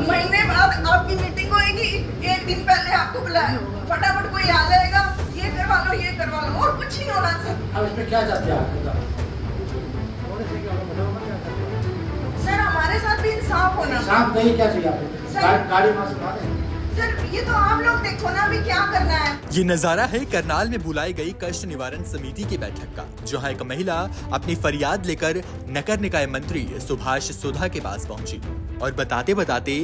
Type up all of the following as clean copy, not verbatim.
महीने बाद आपकी मीटिंग होगी, एक दिन पहले आपको बुलाया, फटाफट कोई आ जाएगा, ये करवा लो और कुछ नहीं होना सर। अब इसमें क्या चाहते हैं आप? सर हमारे साथ भी इंसाफ होना। इंसाफ नहीं, क्या चाहिए आपको? गाड़ी वहाँ से उठा दें। सर ये तो आप लोग देखो ना अभी क्या करना है। ये नजारा है करनाल में बुलाई गई कष्ट निवारण समिति की बैठक का, जहां एक महिला अपनी फरियाद लेकर नगर निकाय मंत्री सुभाष सुधा के पास पहुंची और बताते बताते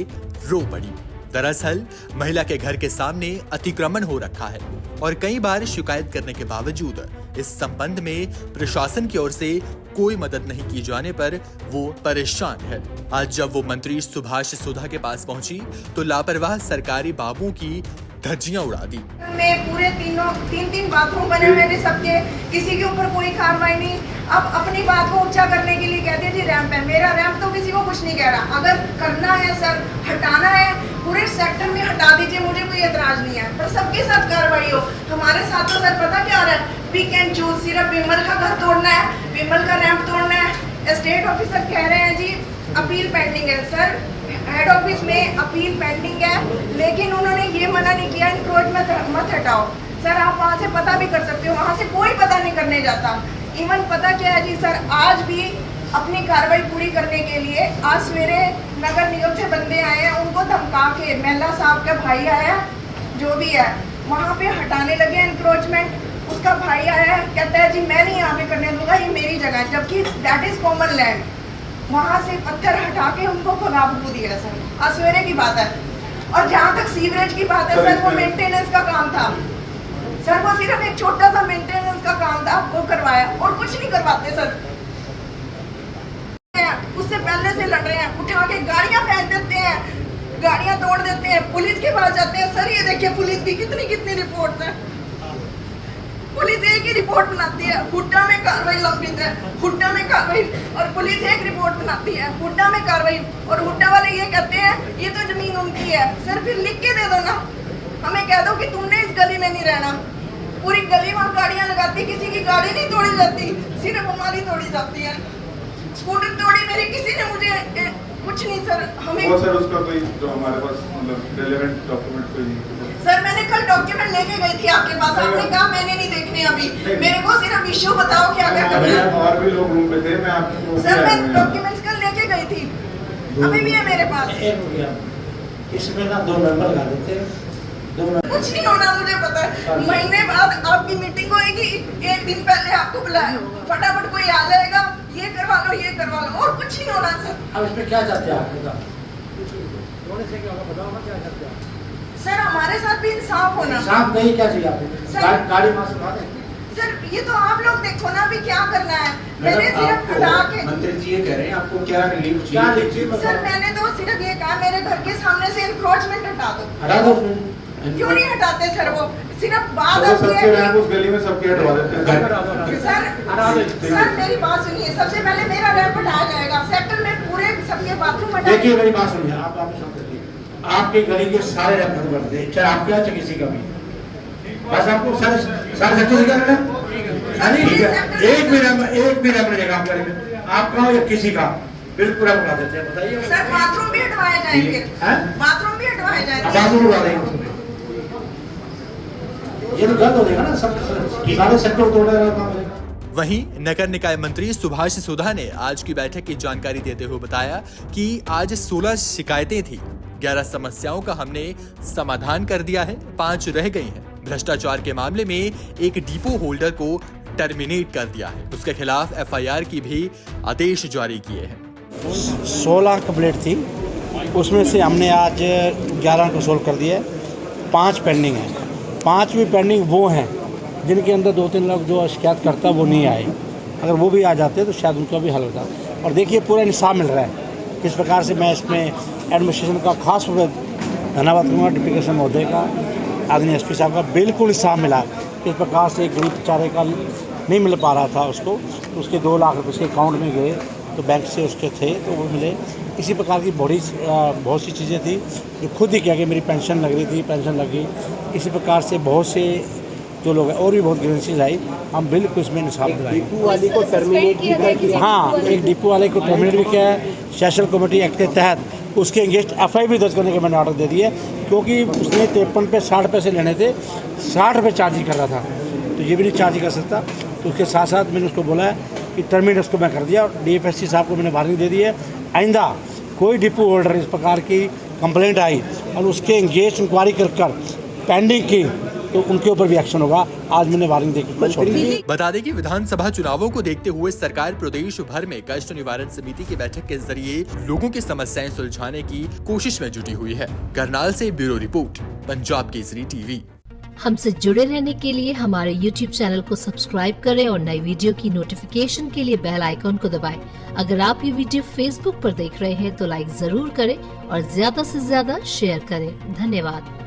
रो पड़ी। दरअसल महिला के घर के सामने अतिक्रमण हो रखा है और कई बार शिकायत करने के बावजूद इस संबंध में प्रशासन की ओर से कोई मदद नहीं की जाने पर वो परेशान है। आज जब वो मंत्री सुभाष सुधा के पास पहुंची तो लापरवाह सरकारी बाबुओं की धज्जियां उड़ा दी। में पूरे तीन बाथरूम बने हुए थे सबके, किसी के ऊपर कोई कार्रवाई नहीं। अब अपनी बात को ऊंचा करने के लिए कहते जी रैंप है, मेरा रैंप तो किसी को कुछ नहीं कह रहा। अगर करना है सर, हटाना है, पूरे सेक्टर में हटा दीजिए, मुझे कोई एतराज नहीं है, पर सबके साथ कार्रवाई हो। हमारे साथ तो सर पता क्या रहा है, वी कैन चूज, सिर्फ विमल का घर तोड़ना है, विमल का रैंप तोड़ना है। स्टेट ऑफिसर कह रहे हैं जी अपील पेंडिंग है। सर हेड ऑफिस में अपील पेंडिंग है, लेकिन उन्होंने ये मना नहीं किया इंक्रोचमेंट मत हटाओ। सर आप वहाँ से पता भी कर सकते हो, वहाँ से कोई पता नहीं करने जाता। इवन पता क्या है जी सर, आज भी अपनी कार्रवाई पूरी करने के लिए आज सवेरे नगर निगम से बंदे आए हैं, उनको धमका के मेला साहब का भाई आया जो भी है वहाँ पे हटाने लगे इंक्रोचमेंट। उसका भाई आया कहता है जी मैं नहीं यहाँ पे करने दूंगा, ये मेरी जगह है, जबकि दैट इज कॉमन लैंड। वहाँ से पत्थर हटा के उनको भगा भूक दिया सर, आज सवेरे की बात है। और जहाँ तक सीवरेज की बात है सर, वो मेंटेनेंस का काम था सर, वो सिर्फ एक छोटा सा मेंटेनेंस का काम था, वो करवाया और कुछ नहीं करवाते सर। उससे पहले से लड़ रहे हैं, उठा के गाड़ियां फेंक देते हैं, गाड़ियां तोड़ देते हैं, पुलिस के पास जाते हैं। सर ये देखिए पुलिस की कितनी रिपोर्ट है, पुलिस एक ही रिपोर्ट बनाती है, हुड्डा में कार्रवाई लंबित है, हुड्डा में कार्रवाई, और पुलिस एक रिपोर्ट बनाती है, हुड्डा में कार्रवाई, और हुड्डा वाले ये कहते हैं ये तो जमीन उनकी है। सर फिर लिख के दे दो ना, हमें कह दो कि तुमने इस गली में नहीं रहना। पूरी गली वहाँ गाड़ियाँ लगाती, किसी की गाड़ी नहीं तोड़ी जाती, सिर्फ हमारी तोड़ी जाती है। स्कूटर तोड़ी मेरी, किसी ने मुझे कुछ नहीं सर। हमें सर उसका कोई जो हमारे पास मतलब रेलेवेंट डॉक्यूमेंट कोई नहीं। सर मैंने कल डॉक्यूमेंट लेके गई थी आपके पास, आपने कहा मैंने नहीं देखने अभी, मेरे को सिर्फ इश्यू बताओ क्या क्या करना है। और भी लोग रूम पे थे, मैं आपको सर मैं डॉक्यूमेंट्स कल लेके गई थी, अभी भी है मेरे पास। इसमें ना 2 नंबर लगा देते, कुछ नहीं होना, मुझे पता है। महीने बाद आपकी मीटिंग होगी, एक दिन पहले आपको बुलाया, फटाफट कोई आ जाएगा, ये करवा लो और कुछ नहीं होना सर। अब इसमें क्या चाहते हैं आप? क्या चाहते हैं? सर हमारे साथ भी इंसाफ होना। इंसाफ नहीं, क्या चाहिए आपको? गाड़ी वहाँ से उठा दें। सर ये तो आप लोग देखो ना अभी क्या करना है। मैंने सिर्फ हटा के, मंत्री जी ये कह रहे हैं आपको क्या रिलीफ चाहिए? सर मैंने तो सिर्फ ये कहा मेरे घर के सामने से इंक्रोचमेंट हटा दो। हटा दो। क्यों नहीं हटाते सर? वो सिर्फ बात तो आती सबके है रैंप उस गली में सबके हटवा देते हैं। सर मेरी बात सुनिए, सबसे पहले मेरा रैंप हटाया जाएगा, सेक्टर में पूरे सबके बाथरूम हटाए। देखिए मेरी बात सुनिए, आप आपके गली के सारे रैंप हटवा देते, चाहे आपके चाहे किसी का भी, बस आपको सारे सेक्टर से करना है। एक भी रैंप लगेगा आपकी गली में, आपका हो या किसी का, बिल्कुल हटवा देते हैं। बताइए सर बाथरूम भी हटवाए जाएंगे, बाथरूम भी हटवाए जाएंगे, बाथरूम उठवा देंगे। ये तो गलत हो जाएगा ना, सब सारे सेक्टर तोड़ रहा है। वहीं नगर निकाय मंत्री सुभाष सुधा ने आज की बैठक की जानकारी देते हुए बताया कि आज 16 शिकायतें थी, 11 समस्याओं का हमने समाधान कर दिया है, 5 रह गई हैं। भ्रष्टाचार के मामले में एक डिपो होल्डर को टर्मिनेट कर दिया है, उसके खिलाफ FIR की भी आदेश जारी किए हैं। 16 कंप्लीट थी, उसमें से हमने आज 11 को सोल्व कर दिया, 5 पेंडिंग हैं। 5 भी पेंडिंग वो हैं जिनके अंदर 2-3 लोग जो शिकायत करता वो नहीं आए, अगर वो भी आ जाते तो शायद उनका भी हल होता। और देखिए पूरा इंसाफ मिल रहा है, किस प्रकार से मैं इसमें एडमिनिस्ट्रेशन का खास धन्यवाद करूँगा, डिप्टी कमिश्नर महोदय का, आदरणीय SP साहब का, बिल्कुल इंसाफ मिला। किस प्रकार से एक गरीब बेचारे का नहीं मिल पा रहा था उसको, तो उसके 2 लाख रुपये उसके अकाउंट में गए, तो बैंक से उसके थे तो वो मिले। इसी प्रकार की बहुत सी चीज़ें थी जो खुद ही किया कि मेरी पेंशन लग रही थी, पेंशन लगी। इसी प्रकार से बहुत से जो लोग हैं और भी बहुत ग्रेंसीज आई, हम बिल्कुल इसमें इंसाफ दिलाएंगे। डिपो वाले को टर्मिनेट किया? हाँ, एक डिपो वाले को टर्मिनेट भी किया है। सेशन कमेटी एक्ट के तहत उसके अगेंस्ट FIR भी दर्ज करने के मैंने ऑर्डर दे दिए, क्योंकि उसने 53 पे 60 पैसे लेने थे, 60 रुपये चार्जिंग कर रहा था, तो ये भी नहीं चार्जिंग कर सकता। तो उसके साथ साथ मैंने उसको बोला है कि टर्मिनेट उसको मैं कर दिया, और DFSC साहब को मैंने वार्निंग दे दी है, आइंदा कोई डिपो होल्डर इस प्रकार की कंप्लेंट आई और उसके एंगेज इंक्वायरी कर पेंडिंग की तो उनके ऊपर भी एक्शन होगा। आज मैंने वार्निंग देकर छोड़ दी। बता दें कि विधानसभा चुनावों को देखते हुए सरकार प्रदेश भर में कष्ट निवारण समिति की बैठक के जरिए लोगों की समस्याएं सुलझाने की कोशिश में जुटी हुई है। करनाल से bureau report, Punjab Kesari TV. हमसे जुड़े रहने के लिए हमारे YouTube चैनल को सब्सक्राइब करें और नई वीडियो की नोटिफिकेशन के लिए बेल आइकॉन को दबाएं। अगर आप ये वीडियो Facebook पर देख रहे हैं तो लाइक जरूर करें और ज्यादा से ज्यादा शेयर करें। धन्यवाद।